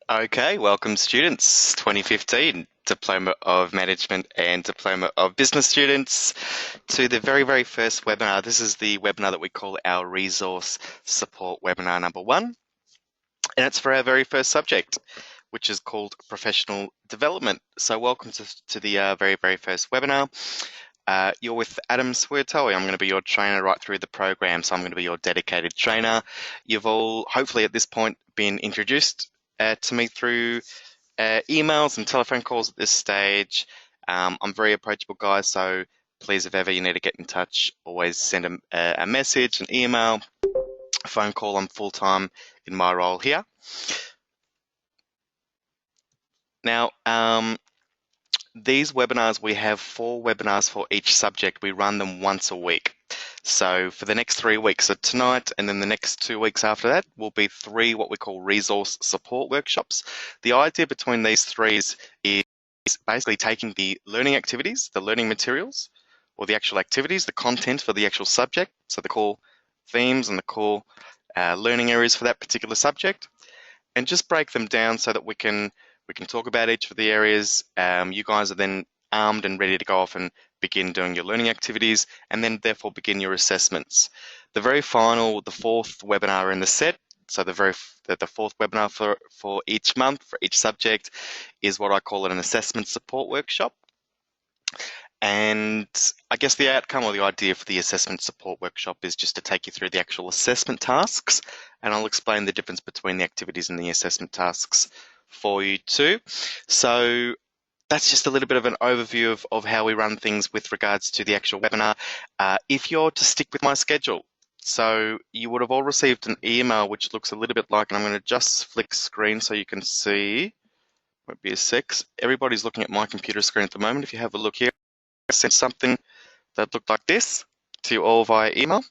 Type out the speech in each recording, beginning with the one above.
Okay, welcome students, 2015 Diploma of Management and Diploma of Business students to the very first webinar. This is the webinar that we call our resource support webinar number 1, and it's for our very first subject, which is called professional development. So welcome to the very first webinar. You're with Adam Swirtoe. I'm going to be your trainer right through the program, so I'm going to be your dedicated trainer. You've all, hopefully at this point, been introduced to me through emails and telephone calls at this stage. I'm very approachable, guys, so please, if ever you need to get in touch, always send a message, an email, a phone call. I'm full-time in my role here. Now, these webinars, we have 4 webinars for each subject. We run them once a week. So for the next 3 weeks, so tonight and then the next 2 weeks after that will be 3 what we call resource support workshops. The idea between these 3 is basically taking the learning activities, the learning materials, or the actual activities, the content for the actual subject, so the core themes and the core learning areas for that particular subject, and just break them down so that we can talk about each of the areas. You guys are then armed and ready to go off and begin doing your learning activities, and then therefore begin your assessments. The very final, the 4th webinar in the set, so the 4th webinar for each month, for each subject, is what I call an assessment support workshop. And I guess the outcome or the idea for the assessment support workshop is just to take you through the actual assessment tasks, and I'll explain the difference between the activities and the assessment tasks for you too. So that's just a little bit of an overview of how we run things with regards to the actual webinar. If you're to stick with my schedule, so you would have all received an email which looks a little bit like, and I'm going to just flick screen so you can see. Won't be a sec. Everybody's looking at my computer screen at the moment. If you have a look here, I sent something that looked like this to you all via email.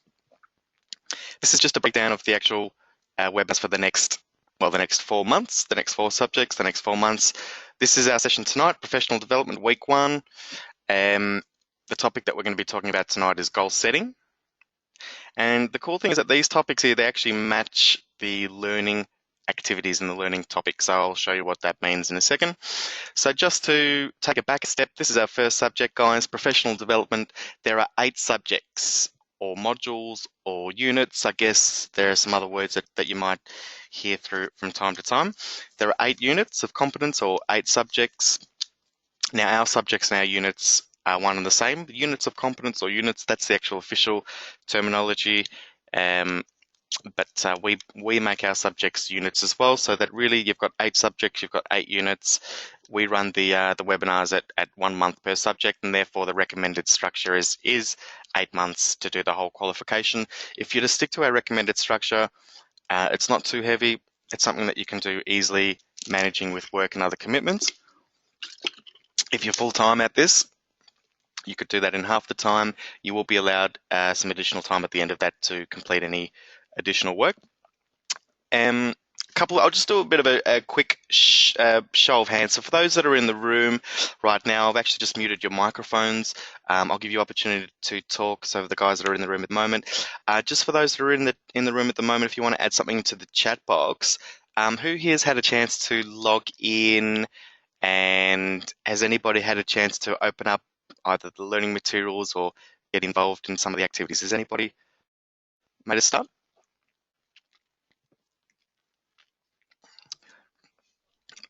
This is just a breakdown of the actual webinars for the next 4 months, the next 4 subjects, the next 4 months. This is our session tonight, Professional Development Week 1. The topic that we're going to be talking about tonight is goal setting. And the cool thing is that these topics here, they actually match the learning activities and the learning topics. So I'll show you what that means in a second. So just to take it back a step, this is our first subject, guys, professional development. There are 8 subjects or modules or units. I guess there are some other words that you might hear through from time to time. There are 8 units of competence or 8 subjects. Now our subjects and our units are one and the same. The units of competence or units, that's the actual official terminology. But we make our subjects units as well, so that really you've got 8 subjects, you've got 8 units. We run the webinars at 1 month per subject, and therefore the recommended structure is 8 months to do the whole qualification. If you're to stick to our recommended structure, it's not too heavy. It's something that you can do easily, managing with work and other commitments. If you're full-time at this, you could do that in half the time. You will be allowed some additional time at the end of that to complete any additional work. I'll just do a bit of a quick show of hands. So for those that are in the room right now, I've actually just muted your microphones. I'll give you opportunity to talk. So the guys that are in the room at the moment, just for those that are in the room at the moment, if you want to add something to the chat box, who here has had a chance to log in, and has anybody had a chance to open up either the learning materials or get involved in some of the activities? Has anybody made a start?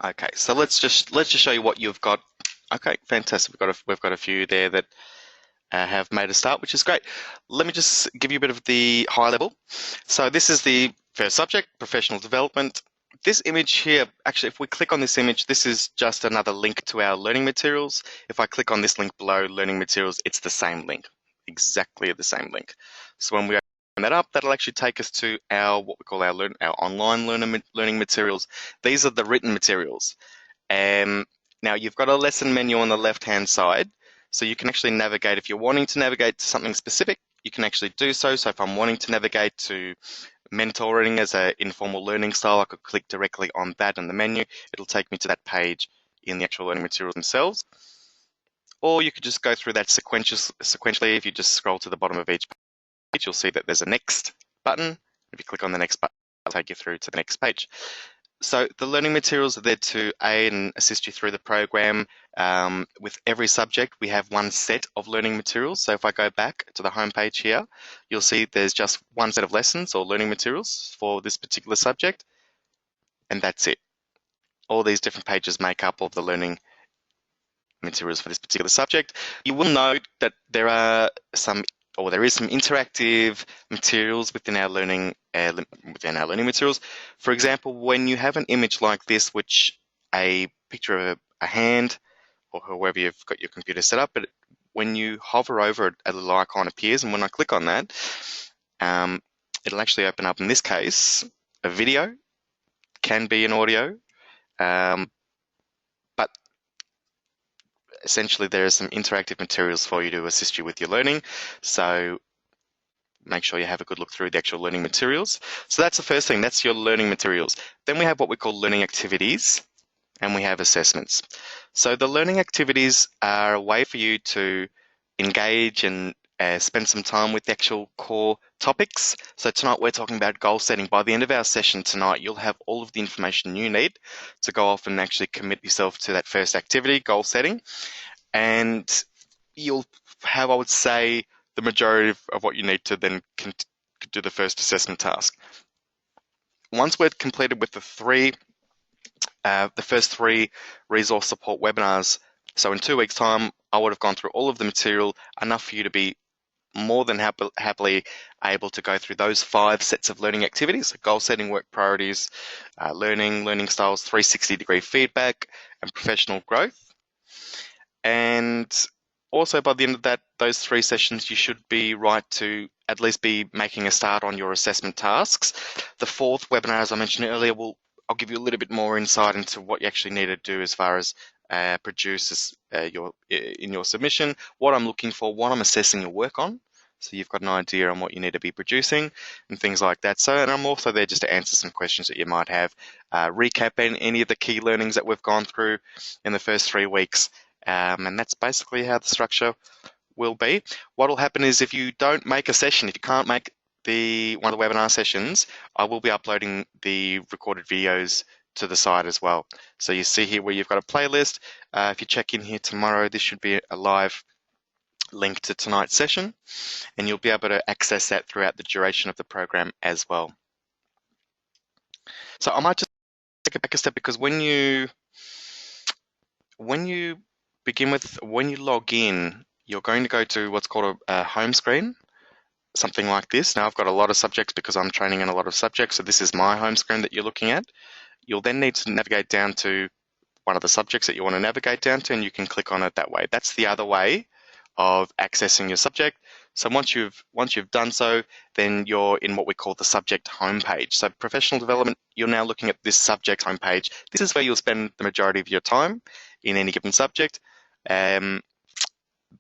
Okay, so let's just show you what you've got. Okay, fantastic. We've got a few there that have made a start, which is great. Let me just give you a bit of the high level. So this is the first subject, professional development. This image here, actually, if we click on this image, this is just another link to our learning materials. If I click on this link below, learning materials, it's the same link, exactly the same link. So when we open that up, that'll actually take us to our what we call our online learning materials. These are the written materials. Now you've got a lesson menu on the left-hand side, so you can actually navigate. If you're wanting to navigate to something specific, you can actually do so. So if I'm wanting to navigate to mentoring as an informal learning style, I could click directly on that in the menu. It'll take me to that page in the actual learning materials themselves. Or you could just go through that sequentially. If you just scroll to the bottom of each page, you'll see that there's a next button. If you click on the next button, it'll take you through to the next page. So the learning materials are there to aid and assist you through the program. With every subject, we have one set of learning materials. So if I go back to the home page here, you'll see there's just one set of lessons or learning materials for this particular subject, and that's it. All these different pages make up of the learning materials for this particular subject. You will note that there are some, or there is some interactive materials within our learning materials. For example, when you have an image like this, which a picture of a hand, or however you've got your computer set up, but when you hover over it, a little icon appears, and when I click on that, um, it'll actually open up, in this case, a video, can be an audio, but essentially there are some interactive materials for you to assist you with your learning. So make sure you have a good look through the actual learning materials. So that's the first thing, that's your learning materials. Then we have what we call learning activities, and we have assessments. So the learning activities are a way for you to engage and spend some time with the actual core topics. So tonight we're talking about goal setting. By the end of our session tonight, you'll have all of the information you need to go off and actually commit yourself to that first activity, goal setting. And you'll have, I would say, the majority of what you need to then do the first assessment task. Once we're completed with the first three resource support webinars, so in 2 weeks' time, I would have gone through all of the material, enough for you to be more than happily able to go through those 5 sets of learning activities: goal setting, work priorities, learning styles, 360-degree feedback, and professional growth. And also by the end of those 3 sessions, you should be right to at least be making a start on your assessment tasks. The 4th webinar, as I mentioned earlier, I'll give you a little bit more insight into what you actually need to do as far as produce in your submission, what I'm looking for, what I'm assessing your work on. So you've got an idea on what you need to be producing and things like that. So, and I'm also there just to answer some questions that you might have, recap any of the key learnings that we've gone through in the first 3 weeks. And that's basically how the structure will be. What will happen is if you don't make a session, if you can't make one of the webinar sessions, I will be uploading the recorded videos to the site as well. So you see here where you've got a playlist. If you check in here tomorrow, this should be a live link to tonight's session, and you'll be able to access that throughout the duration of the program as well. So I might just take it back a step, because when you log in, you're going to go to what's called a home screen, something like this. Now I've got a lot of subjects because I'm training in a lot of subjects, so this is my home screen that you're looking at. You'll then need to navigate down to one of the subjects that you want to navigate down to, and you can click on it that way. That's the other way of accessing your subject. So once you've done so, then you're in what we call the subject homepage. So professional development, you're now looking at this subject homepage. This is where you'll spend the majority of your time in any given subject. The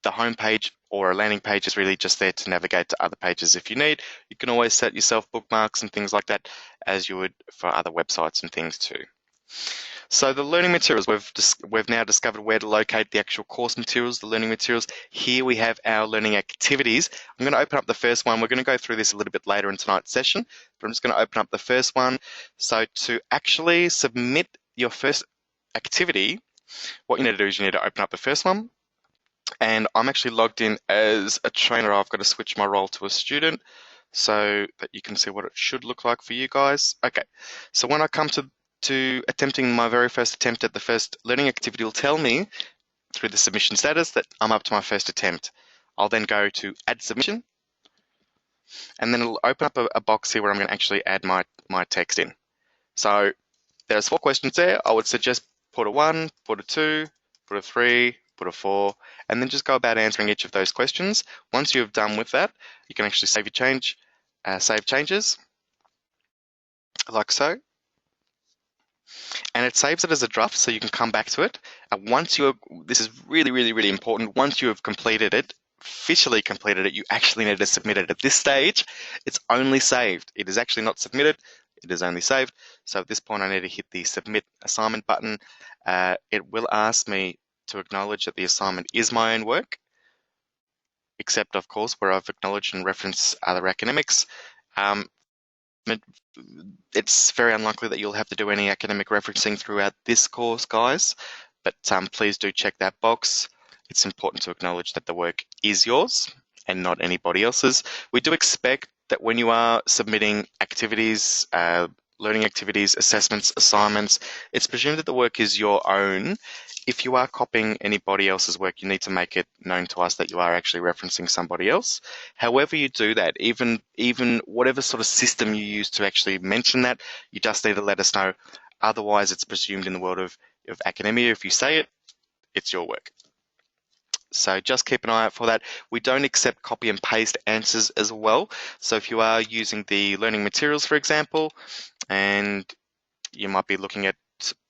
homepage or a landing page is really just there to navigate to other pages if you need. You can always set yourself bookmarks and things like that, as you would for other websites and things too. So the learning materials, we've now discovered where to locate the actual course materials, the learning materials. Here we have our learning activities. I'm going to open up the first one. We're going to go through this a little bit later in tonight's session, but I'm just going to open up the first one. So to actually submit your first activity, what you need to do is you need to open up the first one. And I'm actually logged in as a trainer. I've got to switch my role to a student so that you can see what it should look like for you guys. Okay, so when I come to attempting my very first attempt at the first learning activity, will tell me through the submission status that I'm up to my first attempt. I'll then go to add submission, and then it'll open up a box here where I'm going to actually add my text in. So there's 4 questions there. I would suggest put a 1, put a 2, put a 3, put a 4, and then just go about answering each of those questions. Once you've done with that, you can actually save changes, like so. And it saves it as a draft, so you can come back to it. And this is really, really, really important. Once you have completed it, officially completed it, you actually need to submit it. At this stage, it's only saved. It is actually not submitted. It is only saved. So at this point, I need to hit the submit assignment button. It will ask me to acknowledge that the assignment is my own work, except of course where I've acknowledged and referenced other academics. it's very unlikely that you'll have to do any academic referencing throughout this course, guys, but please do check that box. It's important to acknowledge that the work is yours and not anybody else's. We do expect that when you are submitting activities, learning activities, assessments, assignments, it's presumed that the work is your own. If you are copying anybody else's work, you need to make it known to us that you are actually referencing somebody else. However you do that, even whatever sort of system you use to actually mention that, you just need to let us know. Otherwise, it's presumed in the world of academia, if you say it, it's your work. So just keep an eye out for that. We don't accept copy and paste answers as well. So if you are using the learning materials, for example, and you might be looking at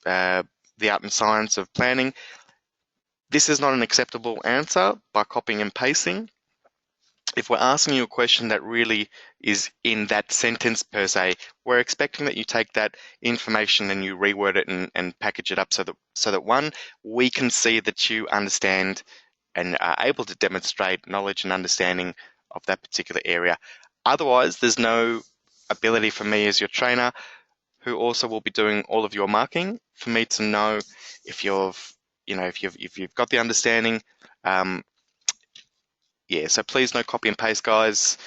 the art and science of planning, this is not an acceptable answer by copying and pasting. If we're asking you a question that really is in that sentence per se, we're expecting that you take that information and you reword it and package it up so that one, we can see that you understand and are able to demonstrate knowledge and understanding of that particular area. Otherwise, there's no ability for me as your trainer, who also will be doing all of your marking, for me to know if you've got the understanding. Yeah, so please no copy and paste, guys.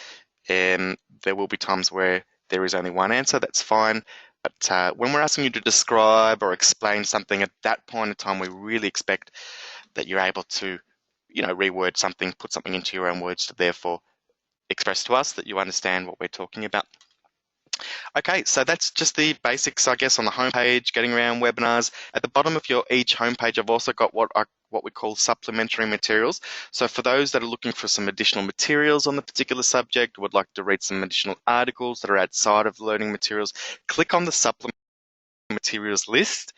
There will be times where there is only one answer, that's fine. But when we're asking you to describe or explain something at that point in time, we really expect that you're able to, reword something, put something into your own words to therefore express to us that you understand what we're talking about. Okay, so that's just the basics, I guess, on the homepage, getting around webinars. At the bottom of each homepage, I've also got what we call supplementary materials. So for those that are looking for some additional materials on the particular subject, would like to read some additional articles that are outside of learning materials, click on the supplementary materials list.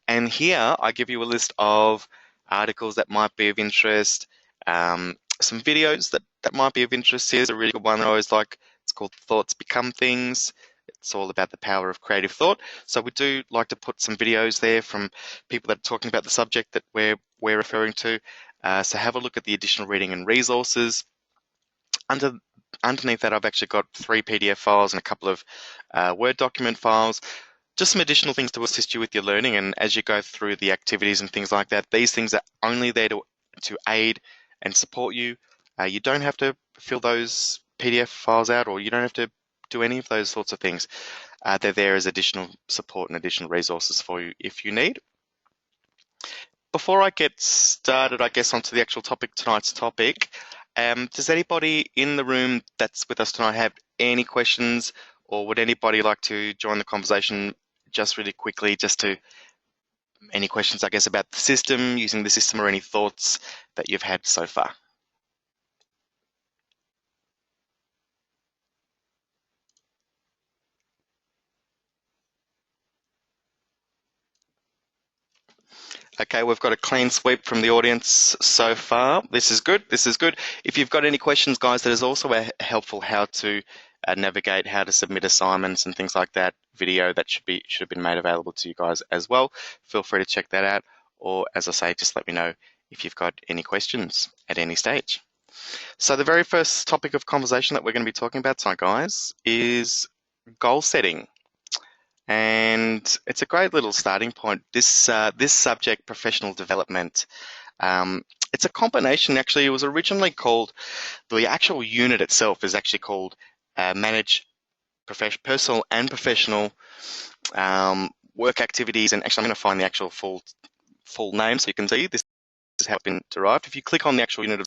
And here I give you a list of articles that might be of interest, some videos that might be of interest. Here's a really good one that I always like. It's called Thoughts Become Things. It's all about the power of creative thought. So we do like to put some videos there from people that are talking about the subject that we're referring to. So have a look at the additional reading and resources. Underneath that, I've actually got 3 PDF files and a couple of Word document files. Just some additional things to assist you with your learning, and as you go through the activities and things like that, these things are only there to aid and support you. You don't have to fill those PDF files out, or you don't have to do any of those sorts of things. They're there as additional support and additional resources for you if you need. Before I get started, I guess, onto the actual topic, tonight's topic, does anybody in the room that's with us tonight have any questions, or would anybody like to join the conversation just really quickly, any questions, I guess, about the system, using the system, or any thoughts that you've had so far? Okay, we've got a clean sweep from the audience so far. This is good. This is good. If you've got any questions, guys, there's also a helpful how to navigate, how to submit assignments and things like that video that should have been made available to you guys as well. Feel free to check that out. Or, as I say, just let me know if you've got any questions at any stage. So the very first topic of conversation that we're going to be talking about tonight, guys, is goal setting. And it's a great little starting point. This subject, professional development, it's a combination. Actually, it was originally called, the actual unit itself is actually called Manage Personal and Professional Work Activities. And actually, I'm going to find the actual full name so you can see this is how it's been derived. If you click on the actual unit of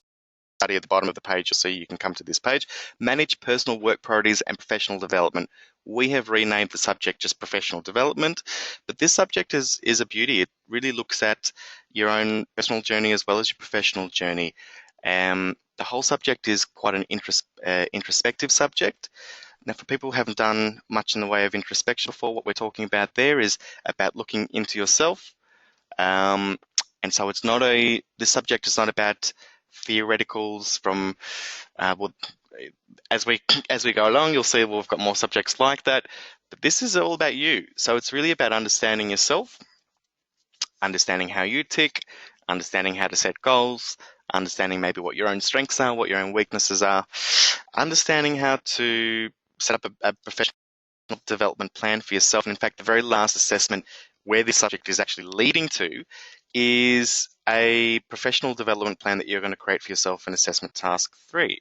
study at the bottom of the page, you'll see you can come to this page. Manage personal work priorities and professional development. We have renamed the subject just professional development, but this subject is a beauty. It really looks at your own personal journey as well as your professional journey. The whole subject is quite an introspective subject. Now, for people who haven't done much in the way of introspection before, what we're talking about there is about looking into yourself. And so this subject is not about theoreticals from, as we go along, you'll see we've got more subjects like that, but this is all about you. So it's really about understanding yourself, understanding how you tick, understanding how to set goals, understanding maybe what your own strengths are, what your own weaknesses are, understanding how to set up a professional development plan for yourself. And in fact, the very last assessment where this subject is actually leading to is a professional development plan that you're going to create for yourself in assessment task 3.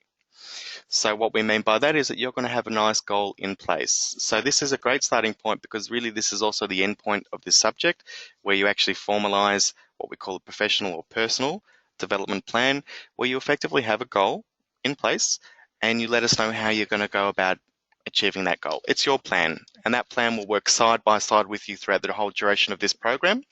So what we mean by that is that you're going to have a nice goal in place. So this is a great starting point because really this is also the end point of this subject where you actually formalize what we call a professional or personal development plan, where you effectively have a goal in place and you let us know how you're going to go about achieving that goal. It's your plan, and that plan will work side by side with you throughout the whole duration of this program.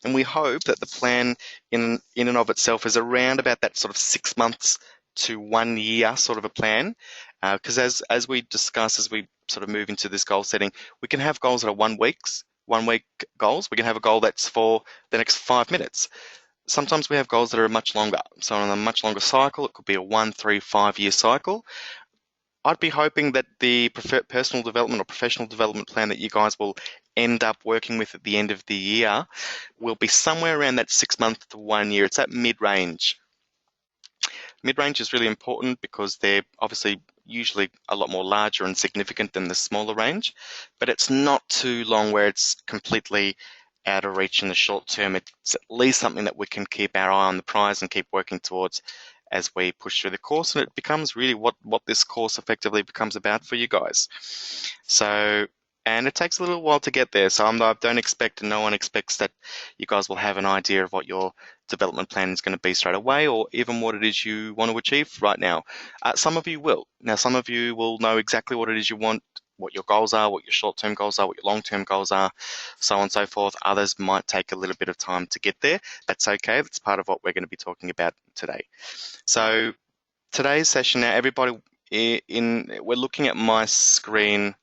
And we hope that the plan in and of itself is around about that sort of 6 months to 1 year sort of a plan. Because as we discuss, as we sort of move into this goal setting, we can have goals that are 1 week goals. We can have a goal that's for the next 5 minutes. Sometimes we have goals that are much longer. So on a much longer cycle, it could be a 1, 3, 5 year cycle. I'd be hoping that the personal development or professional development plan that you guys will end up working with at the end of the year will be somewhere around that 6 month to 1 year. It's that mid-range. Mid-range is really important because they're obviously usually a lot more larger and significant than the smaller range, but it's not too long where it's completely out of reach in the short term. It's at least something that we can keep our eye on the prize and keep working towards as we push through the course, and it becomes really what this course effectively becomes about for you guys. So, and it takes a little while to get there, so I don't expect, and no one expects, that you guys will have an idea of what your development plan is going to be straight away, or even what it is you want to achieve right now. Some of you will. Now, some of you will know exactly what it is you want, what your goals are, what your short-term goals are, what your long-term goals are, so on and so forth. Others might take a little bit of time to get there. That's okay. That's part of what we're going to be talking about today. So today's session, now everybody, we're looking at my screen,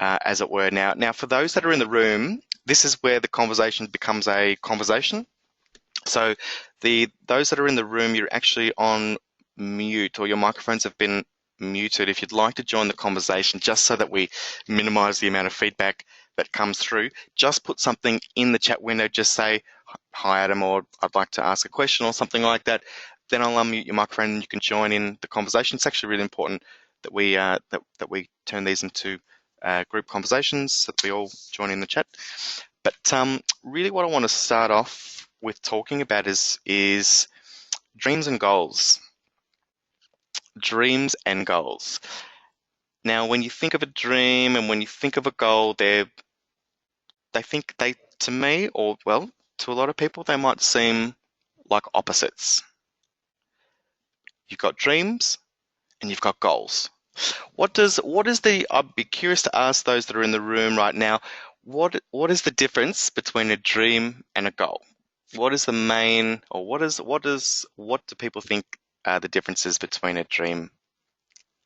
as it were. Now, for those that are in the room, this is where the conversation becomes a conversation. So those that are in the room, you're actually on mute, or your microphones have been muted. If you'd like to join the conversation, just so that we minimize the amount of feedback that comes through, just put something in the chat window. Just say, "Hi, Adam," or "I'd like to ask a question," or something like that. Then I'll unmute your microphone and you can join in the conversation. It's actually really important that we that we turn these into group conversations, so that we all join in the chat. But really, what I want to start off with talking about is dreams and goals. Dreams and goals. Now, when you think of a dream and when you think of a goal, to me, or well, to a lot of people, they might seem like opposites. You've got dreams and you've got goals. I'd be curious to ask those that are in the room right now, what is the difference between a dream and a goal? What is the main, or what do people think are the differences between a dream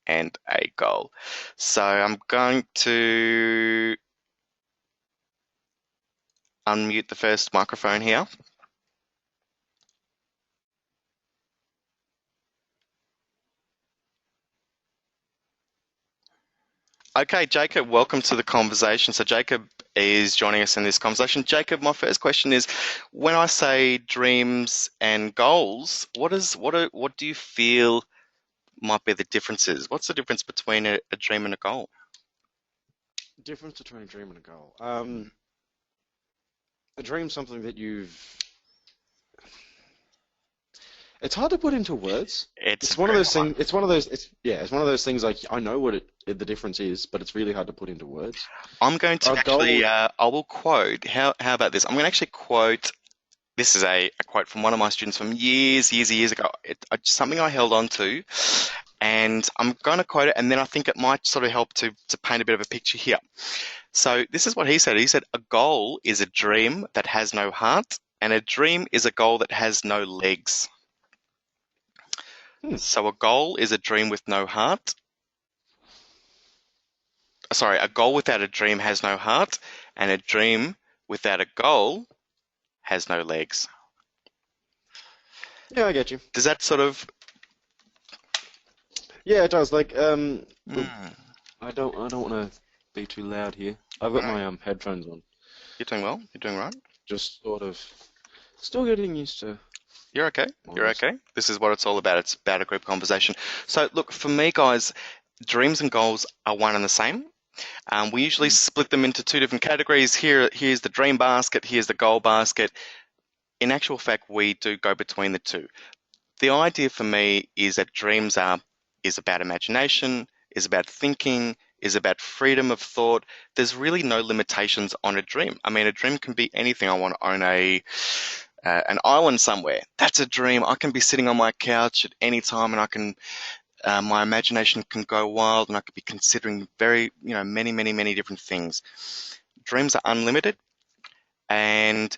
and a goal? So I'm going to unmute the first microphone here. Okay, Jacob, welcome to the conversation. So Jacob is joining us in this conversation. Jacob, my first question is, when I say dreams and goals, what do you feel might be the differences? What's the difference between a dream and a goal? Difference between a dream and a goal. A dream's something that it's hard to put into words. It's one of very those hard. things. It's one of those. It's one of those things. Like, I know what the difference is, but it's really hard to put into words. I'm going to A actually, goal. I will quote, how about this? I'm going to actually quote, this is a quote from one of my students from years ago. It's something I held on to, and I'm going to quote it, and then I think it might sort of help to paint a bit of a picture here. So this is what he said. He said, "A goal is a dream that has no heart, and a dream is a goal that has no legs." Hmm. So a goal is a dream with no heart. Sorry, a goal without a dream has no heart, and a dream without a goal has no legs. Yeah, I get you. Does that sort of... Yeah, it does. Like, Mm, I don't want to be too loud here. I've got no, my headphones on. you're doing well. You're doing right. Just sort of still getting used to You're okay. You're noise. okay. This is what it's all about. It's about a group conversation. So look, for me, guys, dreams and goals are one and the same. We usually Mm. split them into two different categories. Here's the dream basket, here's the goal basket. In actual fact, we do go between the two. The idea for me is that is about imagination, is about thinking, is about freedom of thought. There's really no limitations on a dream. I mean, a dream can be anything. I want to own an island somewhere. That's a dream. I can be sitting on my couch at any time, and I can my imagination can go wild, and I could be considering many different things. Dreams are unlimited, and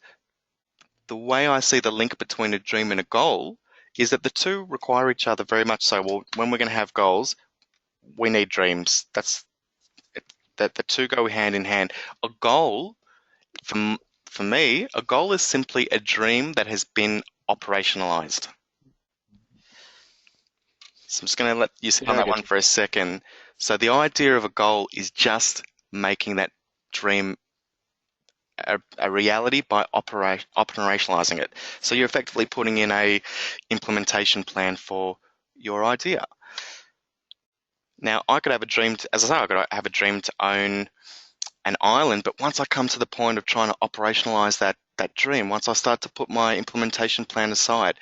the way I see the link between a dream and a goal is that the two require each other very much so. Well, when we're going to have goals, we need dreams. That the two go hand in hand. A goal, for, for me, a goal is simply a dream that has been operationalized. So I'm just going to let you sit on Yeah, I that get one you. for a second. So the idea of a goal is just making that dream a reality by operationalizing it. So you're effectively putting in a implementation plan for your idea. Now, I could have a dream, as I say, I could have a dream to own an island, but once I come to the point of trying to operationalize that dream, once I start to put my implementation plan aside,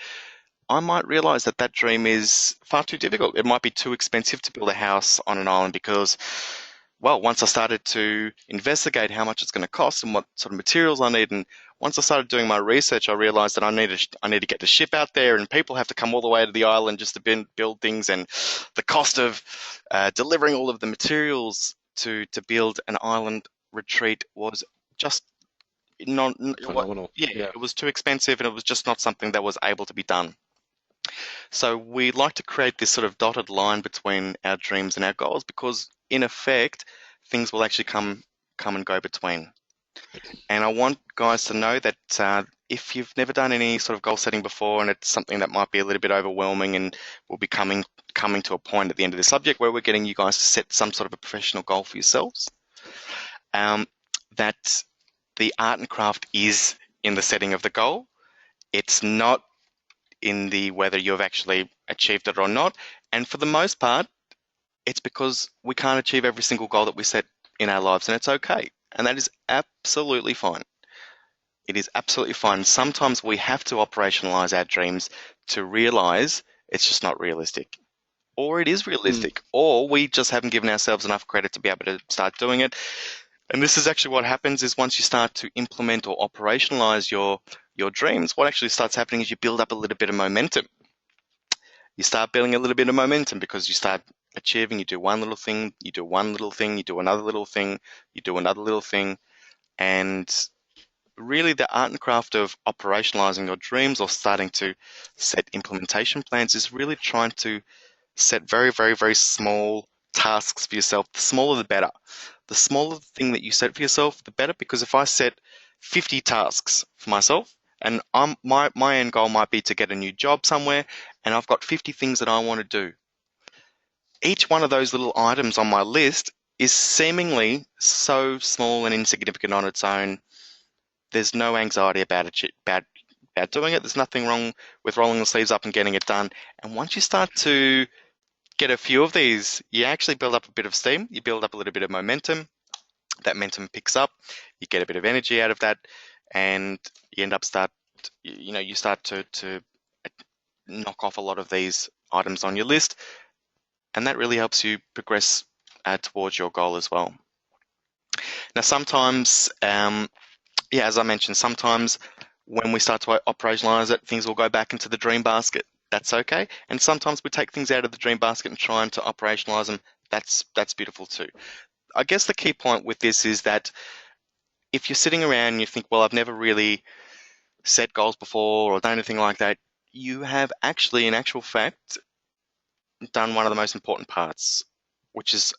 I might realize that that dream is far too difficult. It might be too expensive to build a house on an island because, well, once I started to investigate how much it's going to cost and what sort of materials I need, and once I started doing my research, I realized that I need to get the ship out there, and people have to come all the way to the island just to build things, and the cost of delivering all of the materials to build an island retreat was just not what. Phenomenal. Yeah, Yeah. it was too expensive, and it was just not something that was able to be done. So we like to create this sort of dotted line between our dreams and our goals because, in effect, things will actually come and go between. And I want guys to know that if you've never done any sort of goal setting before, and it's something that might be a little bit overwhelming, and we'll be coming to a point at the end of the subject where we're getting you guys to set some sort of a professional goal for yourselves, um, that the art and craft is in the setting of the goal. It's not in the whether you've actually achieved it or not. And for the most part, it's because we can't achieve every single goal that we set in our lives, and it's okay. And that is absolutely fine. It is absolutely fine. Sometimes we have to operationalize our dreams to realize it's just not realistic. Or it is Mm. realistic, or we just haven't given ourselves enough credit to be able to start doing it. And this is actually what happens is once you start to implement or operationalize your dreams, what actually starts happening is you build up a little bit of momentum. You start building a little bit of momentum because you start achieving, you do one little thing, you do one little thing, you do another little thing, you do another little thing. And really, the art and craft of operationalizing your dreams or starting to set implementation plans is really trying to set very small tasks for yourself. The smaller, the better. The smaller the thing that you set for yourself, the better. Because if I set 50 tasks for myself, and my end goal might be to get a new job somewhere, and I've got 50 things that I want to do. Each one of those little items on my list is seemingly so small and insignificant on its own. There's no anxiety about doing it. There's nothing wrong with rolling the sleeves up and getting it done. And once you start to get a few of these, you actually build up a bit of steam. You build up a little bit of momentum. That momentum picks up. You get a bit of energy out of that, and you end up you start to knock off a lot of these items on your list, and that really helps you progress towards your goal as well. Now, sometimes, yeah, as I mentioned, sometimes when we start to operationalize it, things will go back into the dream basket. That's okay. And sometimes we take things out of the dream basket and try to operationalize them. That's beautiful too. I guess the key point with this is that if you're sitting around and you think, well, I've never really set goals before or done anything like that, you have actually, in actual fact, done one of the most important parts, which is,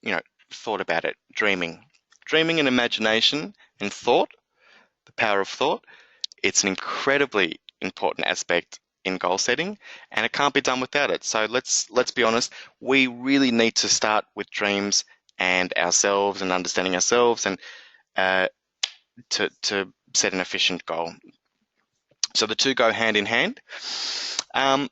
you know, thought about it, dreaming. Dreaming and imagination and thought, the power of thought, it's an incredibly important aspect in goal setting, and it can't be done without it. So let's be honest, we really need to start with dreams and ourselves and understanding ourselves and uh, to set an efficient goal. So the two go hand in hand. Um,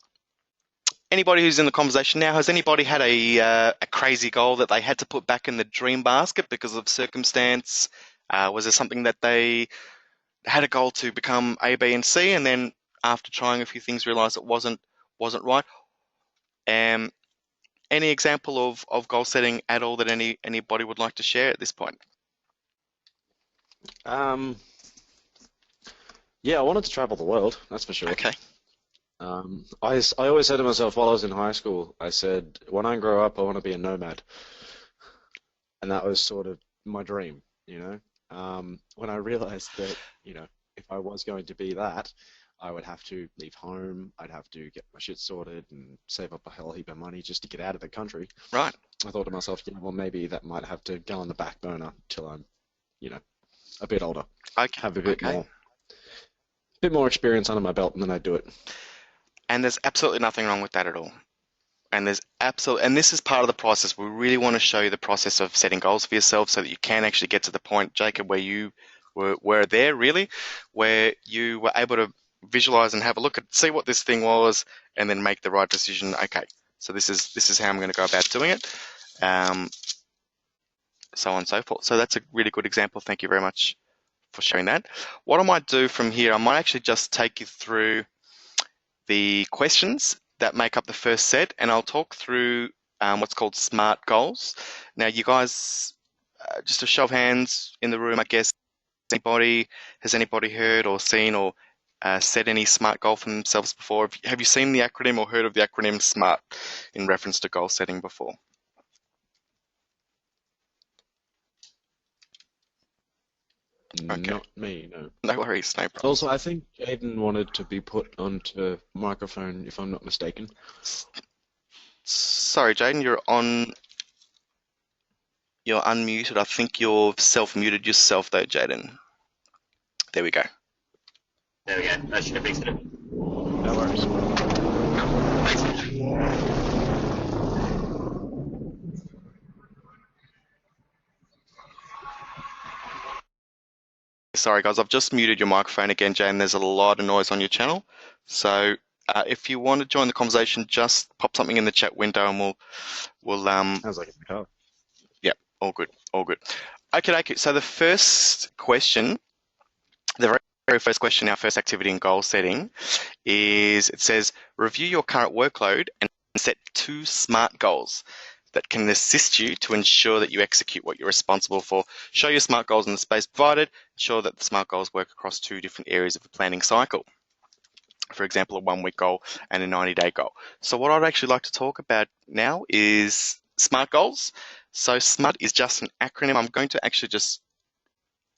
Anybody who's in the conversation now, has anybody had a crazy goal that they had to put back in the dream basket because of circumstance? Was there something that they had a goal to become A, B, and C, and then after trying a few things, realised it wasn't right? Um, any example of goal setting at all that anybody would like to share at this point? Um, yeah, I wanted to travel the world, that's for sure. Okay, I always said to myself while I was in high school, I said, when I grow up, I want to be a nomad. And that was sort of my dream, you know. When I realized that, if I was going to be that, I would have to leave home, I'd have to get my shit sorted and save up a hell heap of money just to get out of the country. right. I thought to myself, well, maybe that might have to go on the back burner till I'm, a bit older, Okay, have a okay. bit more experience under my belt, and then I'd do it. And there's absolutely nothing wrong with that at all. And this is part of the process. We really want to show you the process of setting goals for yourself so that you can actually get to the point, Jacob, where you were there really, where you were able to visualize and have a look at, see what this thing was, and then make the right decision. Okay, so this is how I'm going to go about doing it, um, so on and so forth. So that's a really good example. Thank you very much for sharing that. What I might do from here, I might actually just take you through the questions that make up the first set, and I'll talk through what's called SMART goals. Now, you guys, just a show of hands in the room, I guess. Has anybody heard or seen or set any SMART goal for themselves before? Have you seen the acronym or heard of the acronym SMART in reference to goal setting before? Okay, Not me, no. no worries, no Also, problems. I think Aiden wanted to be put onto microphone, if I'm not mistaken. Sorry, Jaden, you're unmuted. I think you've self-muted yourself though, Jaden. There we go. There we go. That should have fixed it. No worries. Sorry, guys, I've just muted your microphone again, Jane. There's a lot of noise on your channel. So if you want to join the conversation, just pop something in the chat window and we'll Sounds like it's a car. yeah, all good, all good. Okay, okay. So the first question, the very first question, our first activity in goal setting is it says review your current workload and set 2 SMART goals that can assist you to ensure that you execute what you're responsible for. Show your SMART goals in the space provided. Ensure that the SMART goals work across 2 different areas of the planning cycle. For example, a 1-week goal and a 90-day goal. So what I'd actually like to talk about now is SMART goals. So SMART is just an acronym. I'm going to actually just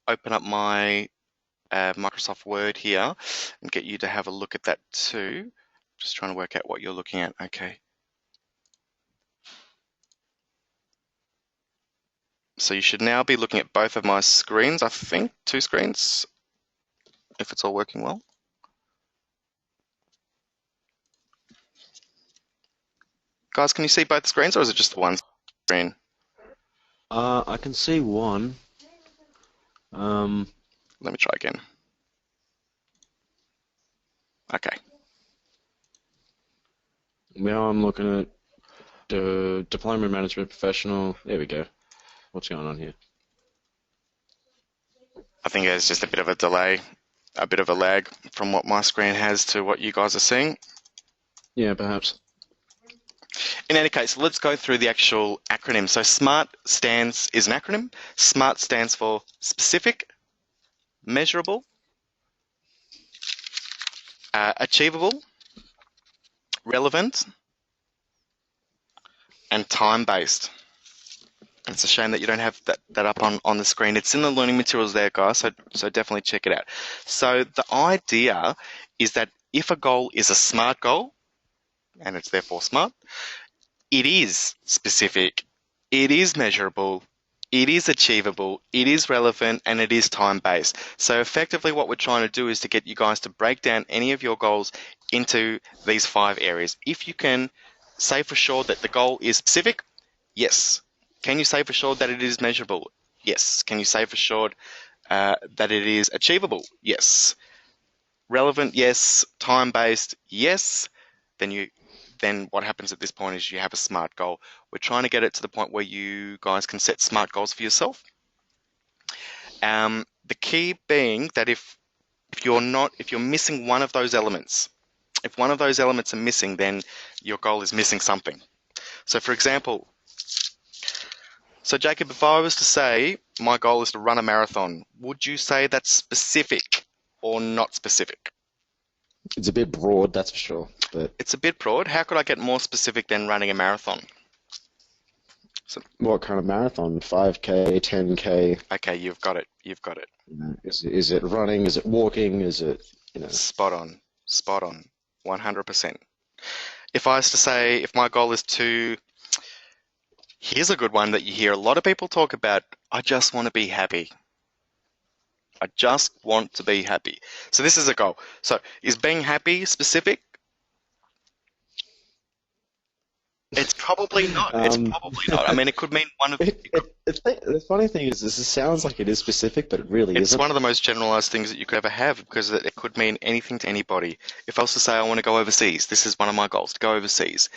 open up my Microsoft Word here and get you to have a look at that too. Just trying to work out what you're looking at. Okay. So you should now be looking at both of my screens, I think, 2 screens, if it's all working well. Guys, can you see both screens or is it just the one screen? I can see one. Let me try again. Okay. Now I'm looking at the Diploma Management Professional. There we go. What's going on here? I think there's just a bit of a delay, a bit of a lag from what my screen has to what you guys are seeing. Yeah, perhaps. In any case, let's go through the actual acronym. So SMART is an acronym. SMART stands for specific, measurable, achievable, relevant, and time-based. It's a shame that you don't have that up on the screen. It's in the learning materials there, guys, so definitely check it out. So the idea is that if a goal is a SMART goal, and it's therefore SMART, it is specific, it is measurable, it is achievable, it is relevant, and it is time-based. So effectively what we're trying to do is to get you guys to break down any of your goals into these 5 areas. If you can say for sure that the goal is specific, yes. Can you say for sure that it is measurable? Yes. Can you say for sure that it is achievable? Yes. Relevant? Yes. Time-based? Yes. Then then what happens at this point is you have a SMART goal. We're trying to get it to the point where you guys can set SMART goals for yourself. The key being that if you're missing one of those elements, if one of those elements are missing, then your goal is missing something. So for example, Jacob, if I was to say my goal is to run a marathon, would you say that's specific or not specific? It's a bit broad, that's for sure. But It's a bit broad. How could I get more specific than running a marathon? what kind of marathon? 5K, 10K? Okay, you've got it. Is it running? Is it walking? Is it, Spot on, 100%. If I was to say, if my goal is to, here's a good one that you hear a lot of people talk about, I just want to be happy. I just want to be happy. So this is a goal. So is being happy specific? It's probably not. I mean, it could mean one of. The funny thing is, this sounds like it is specific, but it really It's isn't. one of the most generalized things that you could ever have because it could mean anything to anybody. If I was to say I want to go overseas, this is one of my goals, to go overseas.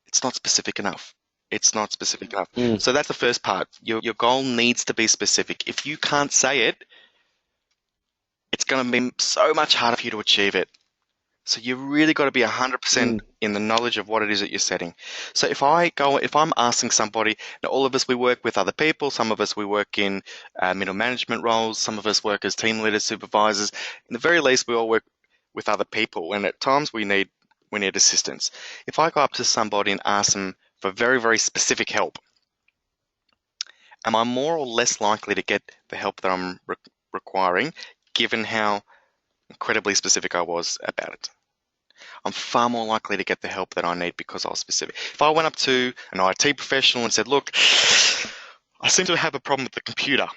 It's not specific enough. So that's the first part. Your goal needs to be specific. If you can't say it, it's going to be so much harder for you to achieve it. So you really got to be 100% in the knowledge of what it is that you're setting. So if I'm asking somebody, now all of us, we work with other people. Some of us, we work in middle management roles. Some of us work as team leaders, supervisors. In the very least, we all work with other people. And at times we need assistance. If I go up to somebody and ask them for very, very specific help, am I more or less likely to get the help that I'm requiring, given how incredibly specific I was about it? I'm far more likely to get the help that I need because I was specific. If I went up to an IT professional and said, look, I seem to have a problem with the computer.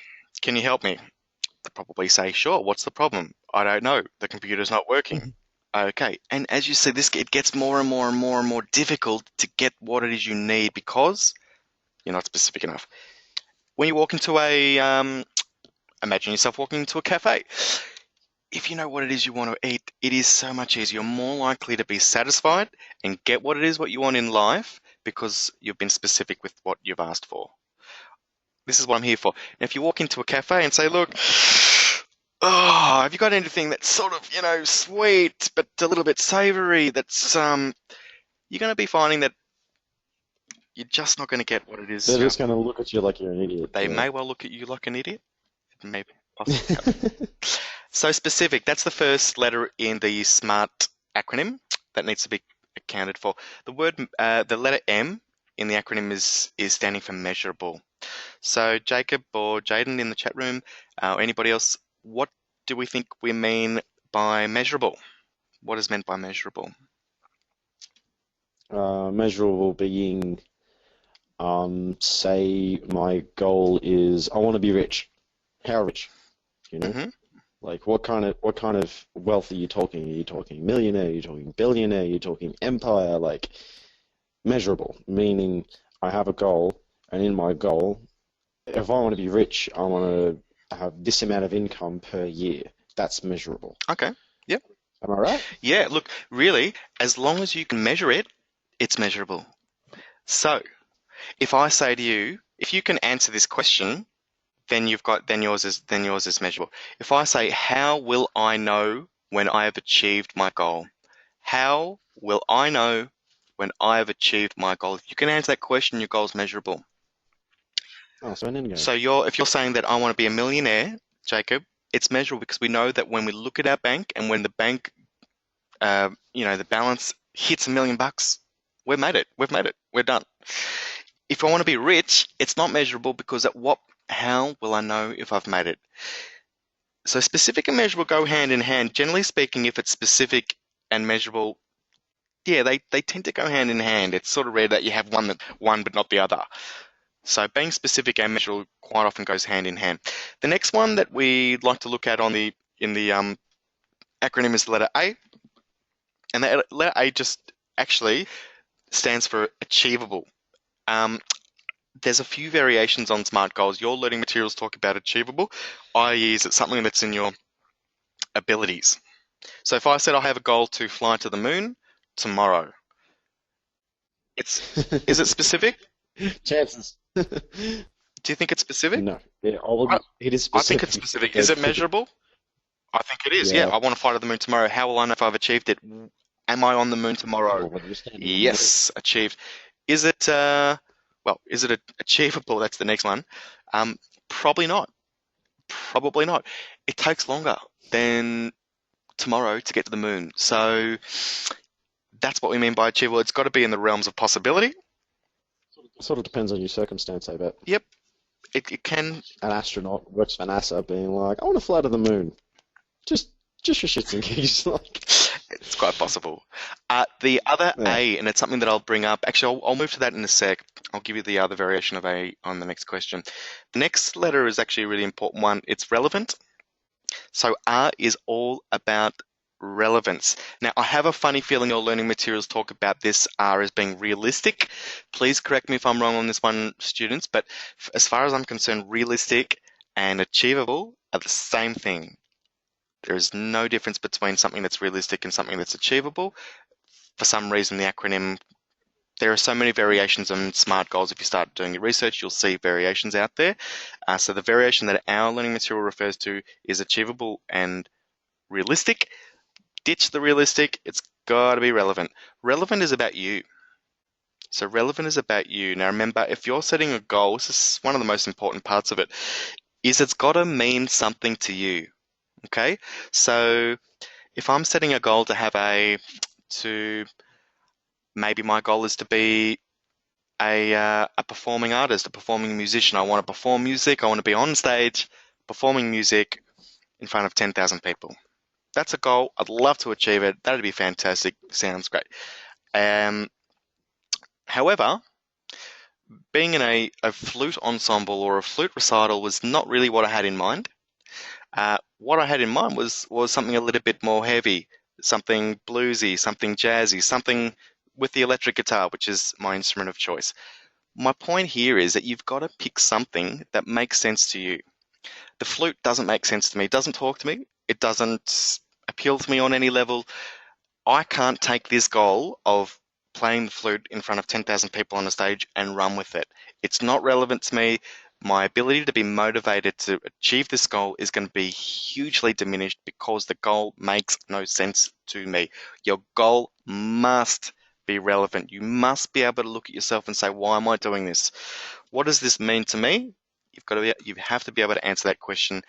Can you help me? They'd probably say, sure, what's the problem? I don't know. The computer's not working. Okay. And as you said, it gets more and more and more and more difficult to get what it is you need because you're not specific enough. When you walk into imagine yourself walking into a cafe. If you know what it is you want to eat, it is so much easier. You're more likely to be satisfied and get what it is what you want in life because you've been specific with what you've asked for. This is what I'm here for. Now, if you walk into a cafe and say, look, have you got anything that's sort of, sweet, but a little bit savory, that's, you're going to be finding that you're just not going to get what it is. They're just going to look at you like you're an idiot. They may well look at you like an idiot. Maybe, possibly. So specific, that's the first letter in the SMART acronym that needs to be accounted for. The letter M in the acronym is standing for measurable. So Jacob or Jaden in the chat room, or anybody else, what do we think we mean by measurable? What is meant by measurable? Measurable being, say my goal is I want to be rich. How rich? Like what kind of wealth are you talking? Are you talking millionaire? Are you talking billionaire? Are you talking empire? Like measurable, meaning I have a goal, and in my goal, if I want to be rich, I want to have this amount of income per year. That's measurable. Okay. Yep. Am I right? Yeah, look, really, as long as you can measure it, it's measurable. So, if I say to you, if you can answer this question, then yours is measurable. If I say, how will I know when I have achieved my goal? How will I know when I have achieved my goal? If you can answer that question, your goal is measurable. Oh, so an end game. So if you're saying that I want to be a millionaire, Jacob, it's measurable because we know that when we look at our bank and when the bank, the balance hits $1 million, we've made it. We're done. If I want to be rich, it's not measurable because how will I know if I've made it? So specific and measurable go hand in hand. Generally speaking, if it's specific and measurable, yeah, they tend to go hand in hand. It's sort of rare that you have one but not the other. So being specific and measurable quite often goes hand in hand. The next one that we'd like to look at in the acronym is the letter A. And the letter A just actually stands for achievable. There's a few variations on SMART goals. Your learning materials talk about achievable, i.e. is it something that's in your abilities. So if I said I have a goal to fly to the moon tomorrow, It's is it specific? Chances. Do you think it's specific? No. Yeah, I I, wouldn't. It is I think it's specific. specific. Is There's it physics. measurable? I think it is. Yeah, Yeah. I want to fly to the moon tomorrow. How will I know if I've achieved it? Am I on the moon tomorrow? Well, when you're standing on the moon. Yes, achieved. Is it well, is it achievable? That's the next one. Um, Probably not. Probably not. It takes longer than tomorrow to get to the moon. So that's what we mean by achievable. It's got to be in the realms of possibility. Sort of depends on your circumstance, I bet. Yep, it can. An astronaut works for NASA being like, I want to fly to the moon. Just just for shits and gigs. Like, It's quite possible. The other yeah. A, and it's something that I'll bring up. Actually, I'll move to that in a sec. I'll give you the other variation of A on the next question. The next letter is actually a really important one. It's relevant. So R is all about relevance. Now, I have a funny feeling your learning materials talk about this R as being realistic. Please correct me if I'm wrong on this one, students, but as far as I'm concerned, realistic and achievable are the same thing. There is no difference between something that's realistic and something that's achievable. For some reason, the acronym, there are so many variations on SMART goals. If you start doing your research, you'll see variations out there. So the variation that our learning material refers to is achievable and realistic. Ditch the realistic. It's got to be relevant. Relevant is about you. So relevant is about you. Now remember, if you're setting a goal, this is one of the most important parts of it, is it's got to mean something to you. Okay? So if I'm setting a goal to maybe my goal is to be a performing artist, a performing musician. I want to perform music. I want to be on stage performing music in front of 10,000 people. That's a goal. I'd love to achieve it. That'd be fantastic. Sounds great. However, being in a flute ensemble or a flute recital was not really what I had in mind. What I had in mind was something a little bit more heavy, something bluesy, something jazzy, something with the electric guitar, which is my instrument of choice. My point here is that you've got to pick something that makes sense to you. The flute doesn't make sense to me, it doesn't talk to me, it doesn't appeal to me on any level. I can't take this goal of playing the flute in front of 10,000 people on a stage and run with it. It's not relevant to me. My ability to be motivated to achieve this goal is going to be hugely diminished because the goal makes no sense to me. Your goal must be relevant. You must be able to look at yourself and say, why am I doing this? What does this mean to me? You have to be able to answer that question,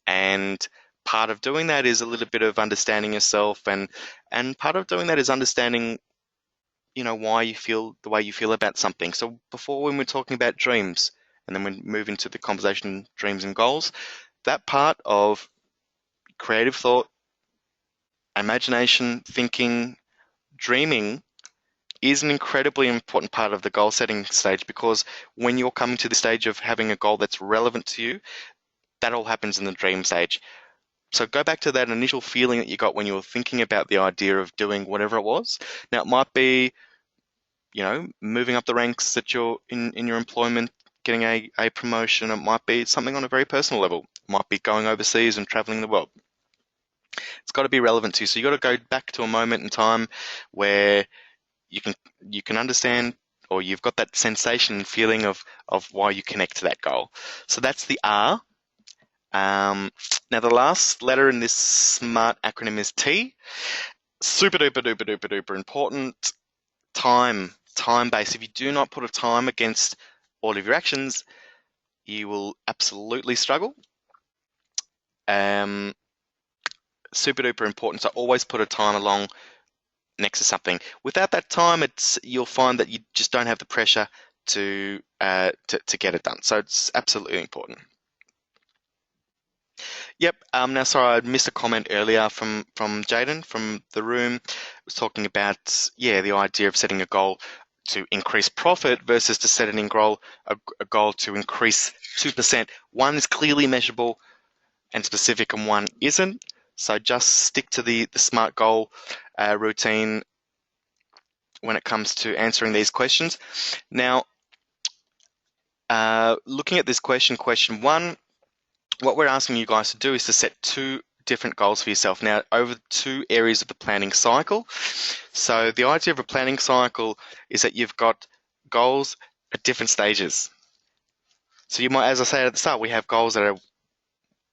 and part of doing that is a little bit of understanding yourself, and part of doing that is understanding, why you feel the way you feel about something. So before, when we're talking about dreams, and then we move into the conversation dreams and goals, that part of creative thought, imagination, thinking, dreaming is an incredibly important part of the goal setting stage, because when you're coming to the stage of having a goal that's relevant to you, that all happens in the dream stage. So go back to that initial feeling that you got when you were thinking about the idea of doing whatever it was. Now, it might be, moving up the ranks that you're in your employment, getting a promotion. It might be something on a very personal level. It might be going overseas and traveling the world. It's got to be relevant to you. So you've got to go back to a moment in time where you can understand, or you've got that sensation and feeling of why you connect to that goal. So that's the R. Now the last letter in this SMART acronym is T. Super duper duper duper duper important. Time based. If you do not put a time against all of your actions, you will absolutely struggle. Super duper important. So always put a time along next to something. Without that time, you'll find that you just don't have the pressure to get it done. So it's absolutely important. Yep. Now, sorry, I missed a comment earlier from Jaden from the room. It was talking about the idea of setting a goal to increase profit versus to set a goal to increase 2%. One is clearly measurable and specific, and one isn't. So just stick to the SMART goal routine when it comes to answering these questions. Now, looking at this question one, what we're asking you guys to do is to set 2 different goals for yourself. Now, over 2 areas of the planning cycle. So the idea of a planning cycle is that you've got goals at different stages. So you might, as I said at the start, we have goals that are